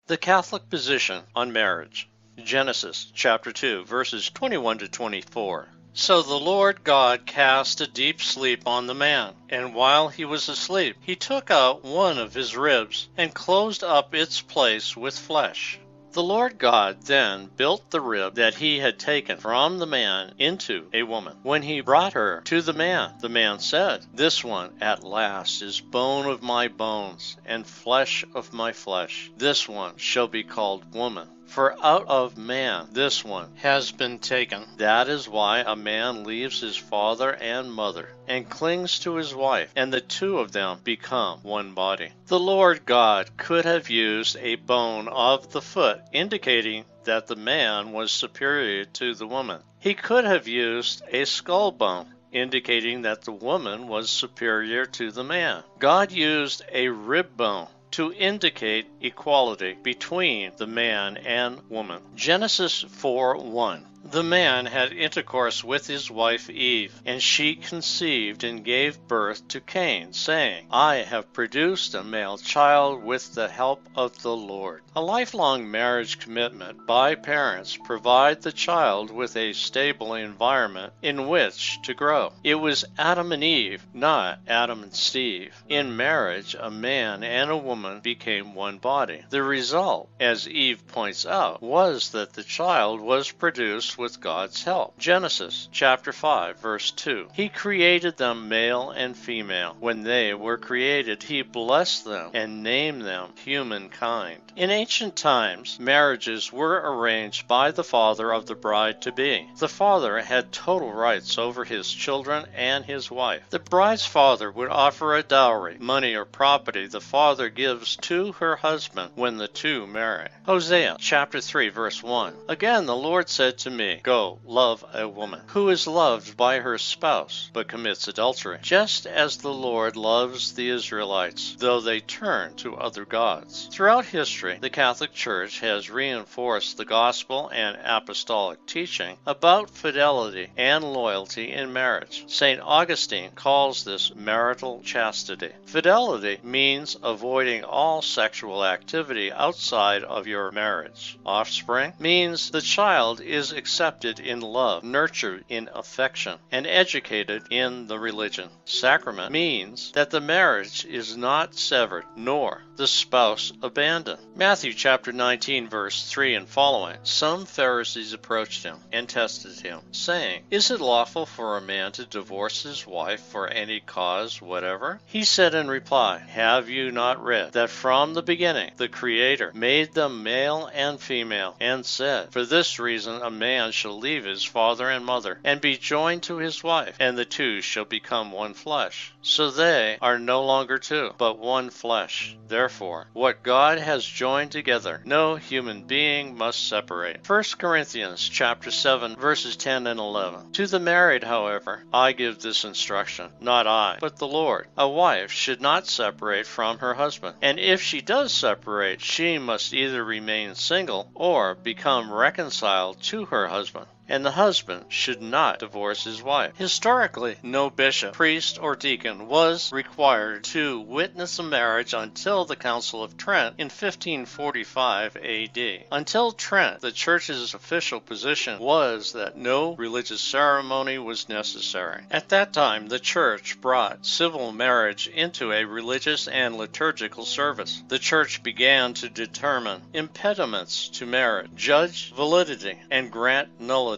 The Catholic position on marriage. Genesis chapter 2, verses 21 to 24. So the Lord God cast a deep sleep on the man, and while he was asleep, he took out one of his ribs, and closed up its place with flesh. The Lord God then built the rib that he had taken from the man into a woman. When he brought her to the man said, "This one at last is bone of my bones and flesh of my flesh. This one shall be called woman. For out of man this one has been taken. That is why a man leaves his father and mother and clings to his wife, and the two of them become one body." The Lord God could have used a bone of the foot, indicating that the man was superior to the woman. He could have used a skull bone, indicating that the woman was superior to the man. God used a rib bone to indicate equality between the man and woman. Genesis 4:1. The man had intercourse with his wife Eve, and she conceived and gave birth to Cain, saying, "I have produced a male child with the help of the Lord." A lifelong marriage commitment by parents provide the child with a stable environment in which to grow. It was Adam and Eve, not Adam and Steve. In marriage, a man and a woman became one body. The result, as Eve points out, was that the child was produced with God's help. Genesis chapter 5, verse 2. He created them male and female. When they were created, he blessed them and named them humankind. In ancient times, marriages were arranged by the father of the bride-to-be. The father had total rights over his children and his wife. The bride's father would offer a dowry, money or property the father gives to her husband when the two marry. Hosea chapter 3, verse 1. Again the Lord said to me, "Go, love a woman who is loved by her spouse, but commits adultery, just as the Lord loves the Israelites, though they turn to other gods." Throughout history, the Catholic Church has reinforced the gospel and apostolic teaching about fidelity and loyalty in marriage. St. Augustine calls this marital chastity. Fidelity means avoiding all sexual activity outside of your marriage. Offspring means the child is accepted in love, nurtured in affection, and educated in the religion. Sacrament means that the marriage is not severed, nor the spouse abandoned. Matthew chapter 19, verse 3 and following. Some Pharisees approached him and tested him, saying, "Is it lawful for a man to divorce his wife for any cause whatever?" He said in reply, "Have you not read that from the beginning the Creator made them male and female, and said, 'For this reason a man shall leave his father and mother, and be joined to his wife, and the two shall become one flesh.' So they are no longer two, but one flesh. Therefore, what God has joined together, no human being must separate." 1 Corinthians chapter 7, verses 10 and 11. To the married, however, I give this instruction, not I, but the Lord. A wife should not separate from her husband, and if she does separate, she must either remain single or become reconciled to her husband. And the husband should not divorce his wife. Historically, no bishop, priest, or deacon was required to witness a marriage until the Council of Trent in 1545 AD. Until Trent, the Church's official position was that no religious ceremony was necessary. At that time, the Church brought civil marriage into a religious and liturgical service. The Church began to determine impediments to marriage, judge validity, and grant nullity.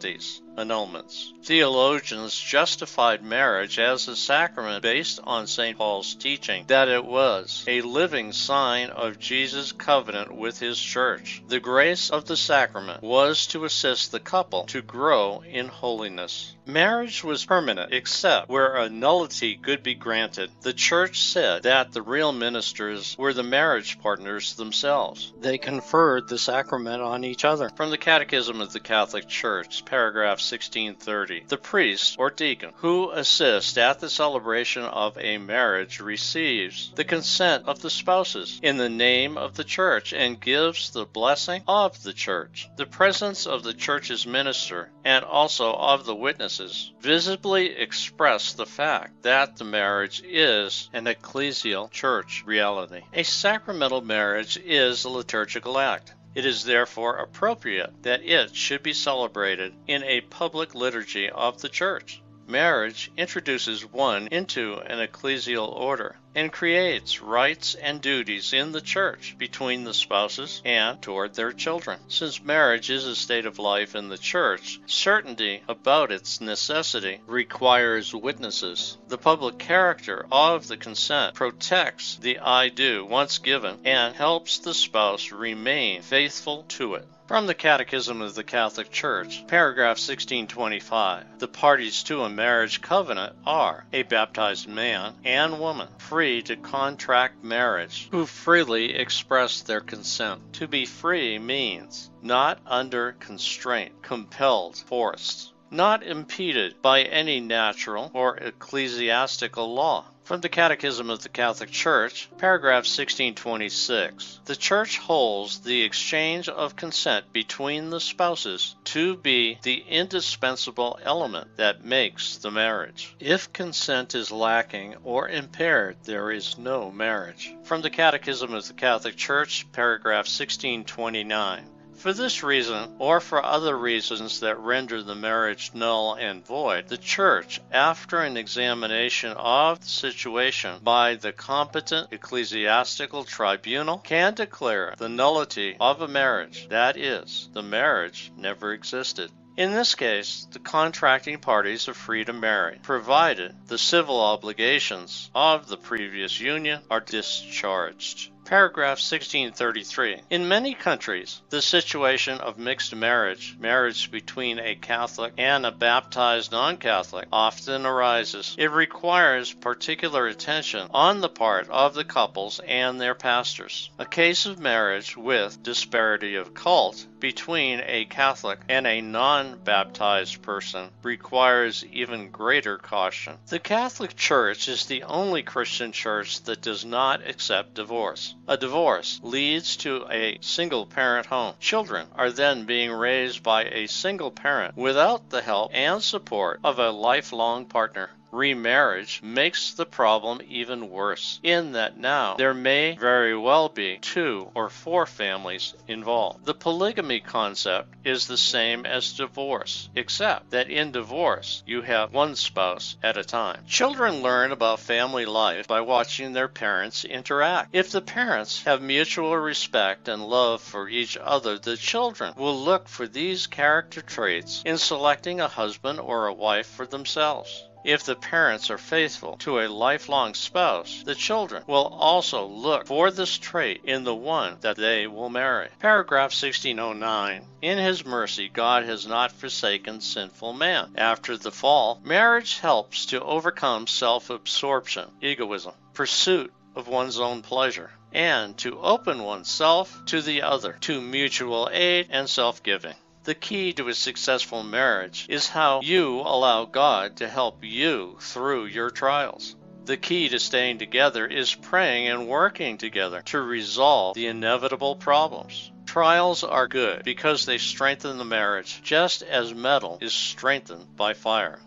Annulments. Theologians justified marriage as a sacrament based on St. Paul's teaching that it was a living sign of Jesus' covenant with his church. The grace of the sacrament was to assist the couple to grow in holiness. Marriage was permanent except where a nullity could be granted. The Church said that the real ministers were the marriage partners themselves. They conferred the sacrament on each other. From the Catechism of the Catholic Church, paragraph 1630. The priest or deacon who assists at the celebration of a marriage receives the consent of the spouses in the name of the church and gives the blessing of the church. The presence of the church's minister and also of the witnesses visibly express the fact that the marriage is an ecclesial church reality. A sacramental marriage is a liturgical act. It is therefore appropriate that it should be celebrated in a public liturgy of the church. Marriage introduces one into an ecclesial order and creates rights and duties in the church between the spouses and toward their children. Since marriage is a state of life in the church, certainty about its necessity requires witnesses. The public character of the consent protects the I do once given and helps the spouse remain faithful to it. From the Catechism of the Catholic Church, paragraph 1625, the parties to a marriage covenant are a baptized man and woman, free to contract marriage, who freely express their consent. To be free means not under constraint, compelled, forced, not impeded by any natural or ecclesiastical law. From the Catechism of the Catholic Church, paragraph 1626, the Church holds the exchange of consent between the spouses to be the indispensable element that makes the marriage. If consent is lacking or impaired, there is no marriage. From the Catechism of the Catholic Church, paragraph 1629, for this reason, or for other reasons that render the marriage null and void, the Church, after an examination of the situation by the competent ecclesiastical tribunal, can declare the nullity of a marriage, that is, the marriage never existed. In this case, the contracting parties are free to marry, provided the civil obligations of the previous union are discharged. Paragraph 1633. In many countries, the situation of mixed marriage, marriage between a Catholic and a baptized non-Catholic, often arises. It requires particular attention on the part of the couples and their pastors. A case of marriage with disparity of cult between a Catholic and a non-baptized person requires even greater caution. The Catholic Church is the only Christian church that does not accept divorce. A divorce leads to a single-parent home. Children are then being raised by a single parent without the help and support of a lifelong partner. Remarriage makes the problem even worse, in that now there may very well be 2 or 4 families involved. The polygamy concept is the same as divorce, except that in divorce you have one spouse at a time. Children learn about family life by watching their parents interact. If the parents have mutual respect and love for each other, the children will look for these character traits in selecting a husband or a wife for themselves. If the parents are faithful to a lifelong spouse, the children will also look for this trait in the one that they will marry. Paragraph 1609. In His mercy, God has not forsaken sinful man. After the fall, marriage helps to overcome self-absorption, egoism, pursuit of one's own pleasure, and to open oneself to the other, to mutual aid and self-giving. The key to a successful marriage is how you allow God to help you through your trials. The key to staying together is praying and working together to resolve the inevitable problems. Trials are good because they strengthen the marriage, just as metal is strengthened by fire.